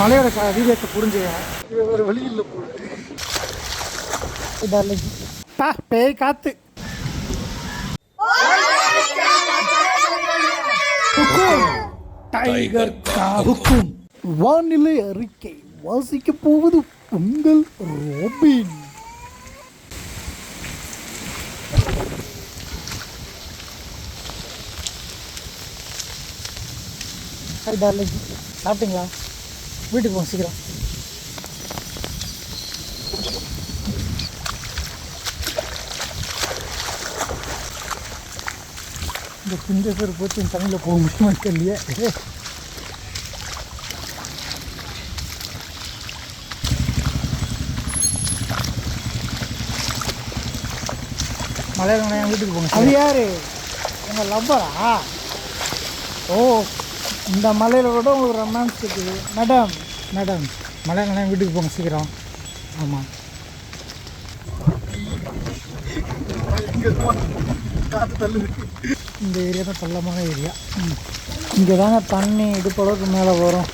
மலையோட வீடியோத்தை புரிஞ்சு ஒரு வழி இல்லை பா பேய் காத்து டைகர் காவுக்கும் வானிலை அறிக்கை வாசிக்க போவது உங்கள் ரோபின். சாப்பிட்டீங்களா? வீட்டுக்கு போங்க சீக்கிரம். இந்த குஞ்ச பேர் போச்சு என் தமிழில் போக முடியுமா தெரியலையே. மலையாளம் வீட்டுக்கு போங்க. அது யாரு? உங்கள் லவ்வரா? ஓ, இந்த மலையில் கூட உங்களுக்கு ரொமான்ஸ் இருக்குது. மேடம் மேடம் மலையாளம் வீட்டுக்கு போங்க சீக்கிரம். ஆமாம், இந்த ஏரியா தான் பள்ளமான ஏரியா. இங்கே தாங்க தண்ணி இடுப்பளவுக்கு மேலே வரும்.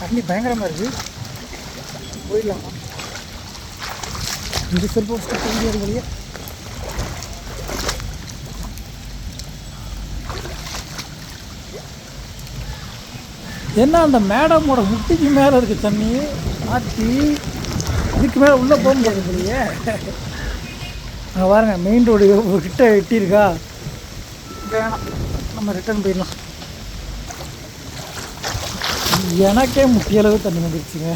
தண்ணி பயங்கரமாக இருக்குது. போயிடலாமா? இந்த செல்ஃபோன் வழியே என்ன அந்த மேடமோட முட்டிக்கு மேலே இருக்குது தண்ணி ஆற்றி. இதுக்கு மேலே உள்ளே போக முடியாது இல்லையே. அங்கே பாருங்க, மெயின் ரோடு கிட்ட எட்டியிருக்கா. வேணாம், நம்ம ரிட்டர்ன் போயிடலாம். எனக்கே முட்டியளவு தண்ணி வந்துருச்சுங்க.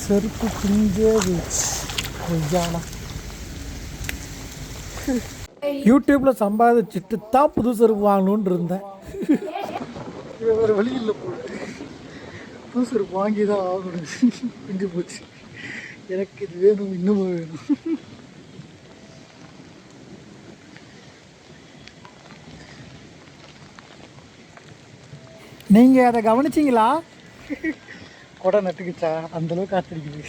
செருப்பு பிஞ்சே போச்சு. யூடியூப்பில் சம்பாதிச்சுட்டு தான் புது செருப்பு வாங்கணுன்னு இருந்தேன். வேறு வழி இல்லை போட்டு புது செருப்பு வாங்கி தான் ஆகணும். பிஞ்சு போச்சு. எனக்கு இது வேணும், இன்னமும் வேணும். நீங்கள் அதை கவனிச்சிங்களா? கொடை நட்டுக்குச்சா? அந்தளவுக்கு காத்திருக்குது.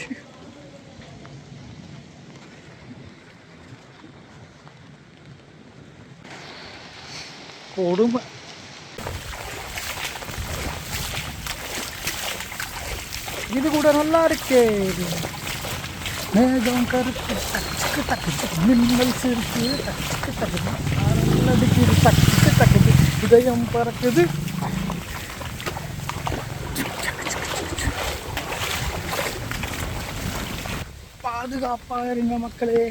கொடுமை. இது கூட நல்லா இருக்கே. மேகம் கருத்து டக்கு டக்குது, மின்னல் சிரிப்பு டக்கு டக்குது, அடிக்குது டக்கு டக்குது, இதயம் பறக்குது. பாதுகாப்பாக இருங்க மக்களே.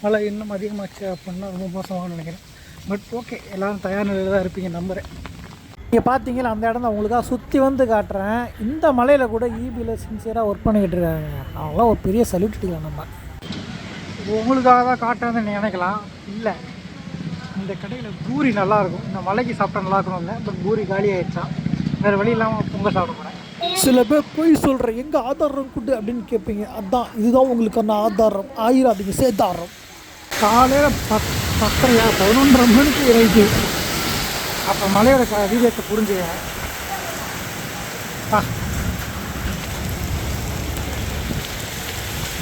மழை இன்னும் அதிகமாச்சு அப்படின்னா ரொம்ப மோசமாகனு நினைக்கிறேன். பட் ஓகே, எல்லோரும் தயார் நிலையில் தான் இருப்பீங்க நம்புகிறேன். நீங்கள் பார்த்தீங்களா அந்த இடம் தான் உங்களுக்காக சுற்றி வந்து காட்டுறேன். இந்த மலையில் கூட ஈபியில் சின்சியராக ஒர்க் பண்ணிக்கிட்டு இருக்காங்க. அவங்களாம் ஒரு பெரிய சல்யூட் அடிக்கலாம். நம்ம உங்களுக்காக தான் காட்டுறதுன்னு நினைக்கலாம். இல்லை, இந்த கடையில் பூரி நல்லாயிருக்கும். இந்த மலைக்கு சாப்பிட்டா நல்லா இருக்கணும் இல்லை, பட் பூரி காலி ஆகிடுச்சா. வேறு வழி இல்லாமல் பொங்கல் சாப்பிட போகிறேன். சில பேர் போய் சொல்கிறேன், எங்கள் ஆதாரம் கொடு அப்படின்னு கேட்பீங்க. அதுதான், இதுதான் உங்களுக்கான ஆதாரம். ஆயிராதீங்க, சேதாரம். காலையில் 11:30 மணிக்கு இறைக்கு. அப்போ மலையோட வீடியோத்தை புரிஞ்சுங்க.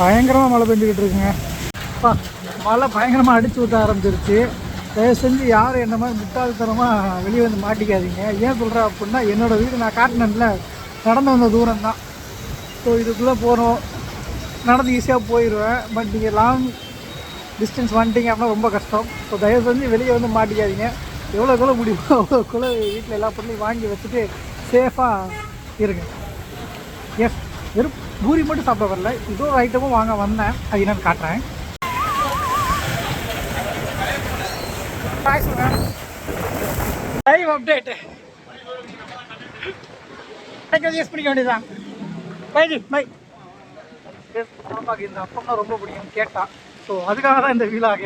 பயங்கரமாக மழை பெஞ்சிக்கிட்டு இருக்குங்க. மழை பயங்கரமாக அடித்து ஊற்ற ஆரம்பிச்சிருச்சு. தயவு செஞ்சு யாரும் என்ன மாதிரி முட்டாள்தனமாக வெளியே வந்து மாட்டிக்காதீங்க. ஏன் சொல்கிறேன் அப்படின்னா, என்னோடய வீடு நான் காட்டினேன்ல, நடந்து வந்த தூரம் தான். ஸோ இதுக்குள்ளே போகிறோம், நடந்து ஈஸியாக போயிடுவேன். பட் நீங்கள் லாங் டிஸ்டன்ஸ் வந்துட்டீங்க அப்படின்னா ரொம்ப கஷ்டம். ஸோ தயவு செஞ்சு வெளியே வந்து மாட்டிக்காதீங்க. எவ்வளோக்குள்ள முடியுமோ அவ்வளோக்குள்ள வீட்டில் எல்லா பொருளையும் வாங்கி வச்சுட்டு சேஃபாக இருங்க. எஸ், வெறும் பூரி மட்டும் சாப்பிட வரல, இன்னொரு ஐட்டமும் வாங்க வந்தேன். அது என்னன்னு காட்டுறேன். லைவ் அப்டேட்டு யூஸ் பண்ணிக்க வேண்டியதான். பைஜி பை. இந்த அப்பம்னா ரொம்ப பிடிக்கும் கேட்டா. ஸோ அதுக்காக தான் இந்த வீலாக.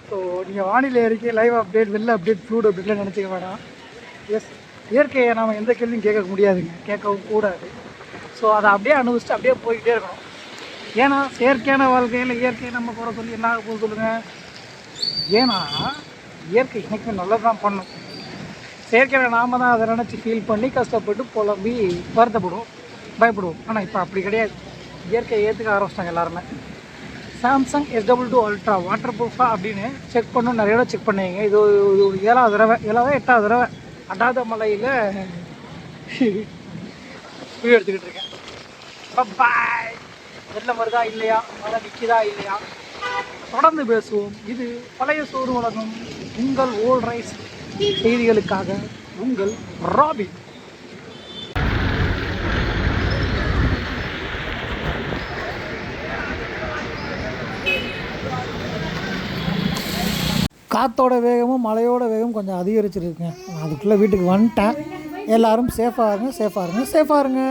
ஸோ நீங்கள் வானிலை அறிக்கை, லைவ் அப்டேட், வெள்ள அப்டேட், ஃப்ளூட் அப்டேட்லாம் நினச்சிக்க வேண்டாம். எஸ், இயற்கையை நாம் எந்த கேள்வியும் கேட்க முடியாதுங்க, கேட்கவும் கூடாது. ஸோ அதை அப்படியே அனுபவிச்சுட்டு அப்படியே போய்கிட்டே இருக்கணும். ஏன்னா செயற்கையான வாழ்க்கையில் இயற்கையை நம்ம போகிற சொல்லி என்ன போக சொல்லுங்கள். ஏன்னா இயற்கை என்றைக்குமே நல்லது தான் பண்ணும். செயற்கையில் நாம் தான் அதை நினச்சி ஃபீல் பண்ணி கஷ்டப்பட்டு புலம்பி வருத்தப்படுவோம், பயப்படுவோம். ஆனால் இப்போ அப்படி கிடையாது. இயற்கையை ஏற்றுக்க ஆரம்பிச்சிட்டாங்க எல்லாருமே. சாம்சங் S22 அல்ட்ரா வாட்டர் ப்ரூஃபா அப்படின்னு செக் பண்ணணும். நிறைய தடவை செக் பண்ணுவீங்க. இது ஒரு 7வது தடவை 8வது தடவை அடாதமலையில் வீடியோ எடுத்துக்கிட்டு இருக்கேன். பாய். வெள்ளம் வருதா இல்லையா, மழை நிற்கிதா இல்லையா, தொடர்ந்து பேசுவோம். இது பழைய சோறு உலகம். உங்கள் ஓல்ட் ரைஸ் செய்திகளுக்காக உங்கள் ராபி. காற்றோட வேகமும் மழையோட வேகமும் கொஞ்சம் அதிகரிச்சிருக்கேன். அதுக்குள்ளே வீட்டுக்கு வந்துட்டேன். எல்லோரும் சேஃபாக இருங்க.